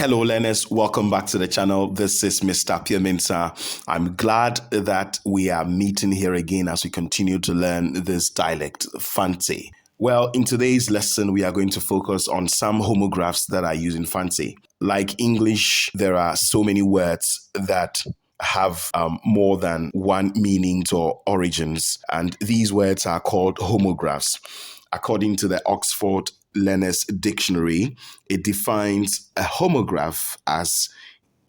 Hello learners, welcome back to the channel. This is Mr. Piamensa. I'm glad that we are meeting here again as we continue to learn this dialect, Fante. Well, in today's lesson, we are going to focus on some homographs that are used in Fante. Like English, there are so many words that have more than one meaning or origins, and these words are called homographs. According to the Oxford Learner's Dictionary, it defines a homograph as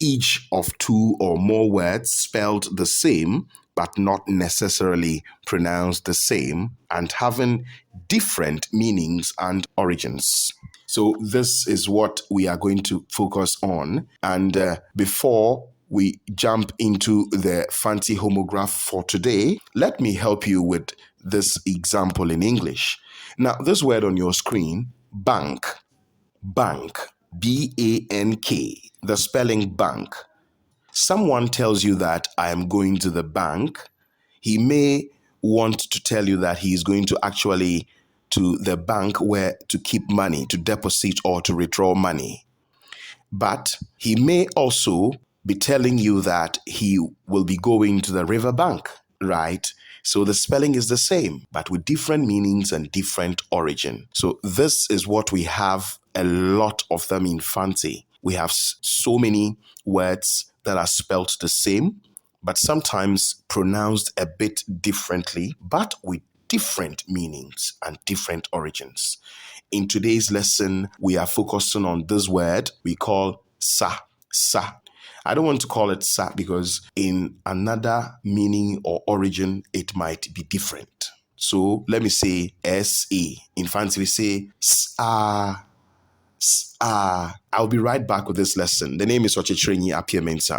each of two or more words spelled the same but not necessarily pronounced the same and having different meanings and origins. So this is what we are going to focus on. And before we jump into the fancy homograph for today, let me help you with this example in English. Now, this word on your screen, bank, B-A-N-K, the spelling bank. Someone tells you that I am going to the bank. He may want to tell you that he is going to actually to the bank where to keep money, to deposit or to withdraw money. But he may also be telling you that he will be going to the river bank, right? So the spelling is the same, but with different meanings and different origin. So this is what we have a lot of them in Fante. We have so many words that are spelt the same, but sometimes pronounced a bit differently, but with different meanings and different origins. In today's lesson, we are focusing on this word we call sa. I don't want to call it sa because in another meaning or origin, it might be different. So let me say S-A. In Fante, we say sa. I'll be right back with this lesson. The name is Ochechrenyi Apiamensa.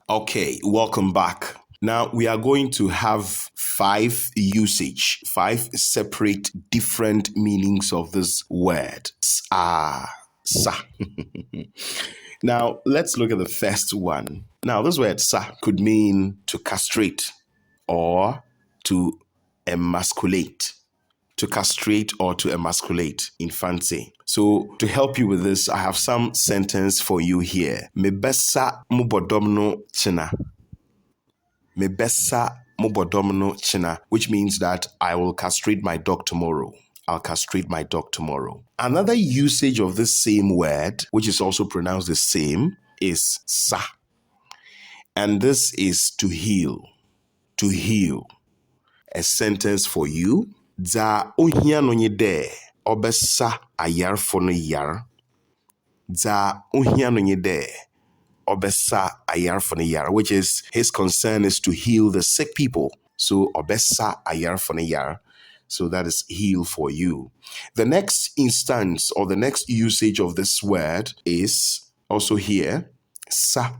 Okay, welcome back. Now we are going to have five separate different meanings of this word. Sa. Now, let's look at the first one. Now, this word sa could mean to castrate or to emasculate. To castrate or to emasculate in Fante. So, to help you with this, I have some sentence for you here. Mebesa mubodomno china. Mebesa mubodomno china, which means that I will castrate my dog tomorrow. I'll castrate my dog tomorrow. Another usage of this same word, which is also pronounced the same, is sa. And this is to heal. To heal. A sentence for you. Za ohia no nye de obesa ayarfo no yar. Za ohia no nye de obesa ayarfo no yar, which is his concern is to heal the sick people. So obesa ayarfo no yar. So that is heal for you. The next instance or the next usage of this word is also here, sa.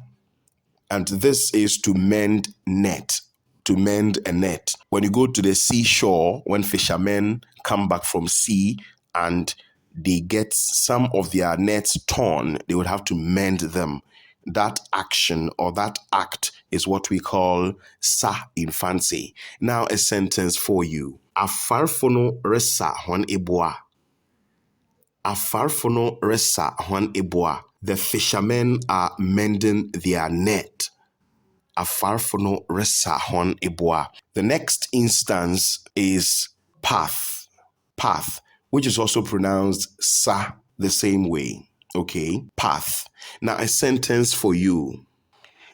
And this is to mend net, to mend a net. When you go to the seashore, when fishermen come back from sea and they get some of their nets torn, they would have to mend them. That action or that act is what we call sa in Fante. Now a sentence for you. Afarfono resa hwan eboa. Afarfono resa hwan eboa. The fishermen are mending their net. Afarfono resa hwan eboa. The next instance is path. Path, which is also pronounced sa the same way. Okay, path. Now a sentence for you.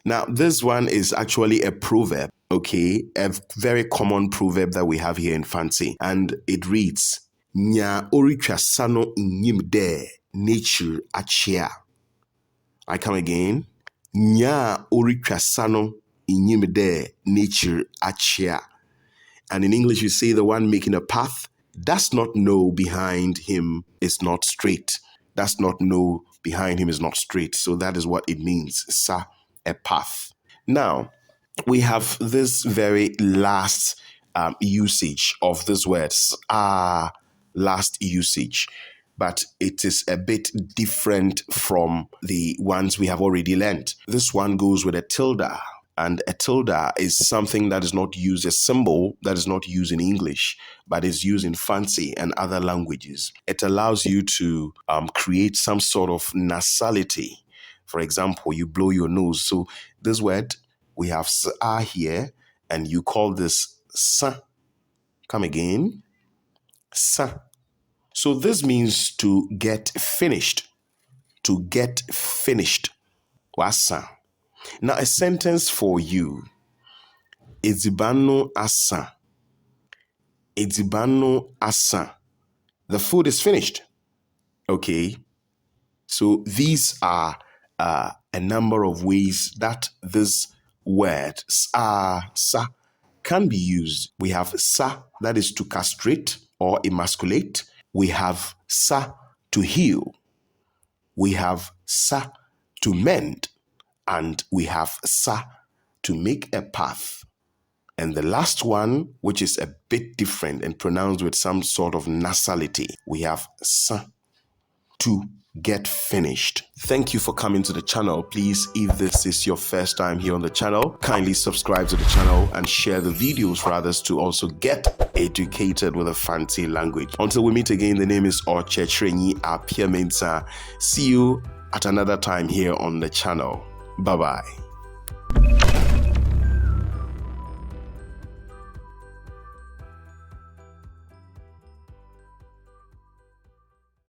Now this one is actually a proverb. Okay, a very common proverb that we have here in Fante, and it reads, Nya oritwa sano inyim de nature achia. I come again. Nya oritwa sano inyim de nature achia. And in English, you say the one making a path does not know behind him is not straight. Does not know behind him is not straight. So that is what it means. Sa, a path. Now, we have this very last usage of these words. Last usage. But it is a bit different from the ones we have already learned. This one goes with a tilde. And a tilde is something that is not used, a symbol that is not used in English, but is used in Fante and other languages. It allows you to create some sort of nasality. For example, you blow your nose. So this word, we have sa here, and you call this sa. Come again. Sa. So this means to get finished. To get finished. Wasa. Now a sentence for you. Edzibano asa. Edzibano asa. The food is finished. Okay. So these are a number of ways that this word sa can be used. We have sa, that is to castrate or emasculate. We have sa, to heal. We have sa, to mend. And we have sa, to make a path. And the last one, which is a bit different and pronounced with some sort of nasality, we have sa, to get finished. Thank you for coming to the channel. Please, if this is your first time here on the channel, kindly subscribe to the channel and share the videos for others to also get educated with the Fante language. Until we meet again, the name is Ochechrenyi Apiamensa. See you at another time here on the channel. Bye-bye.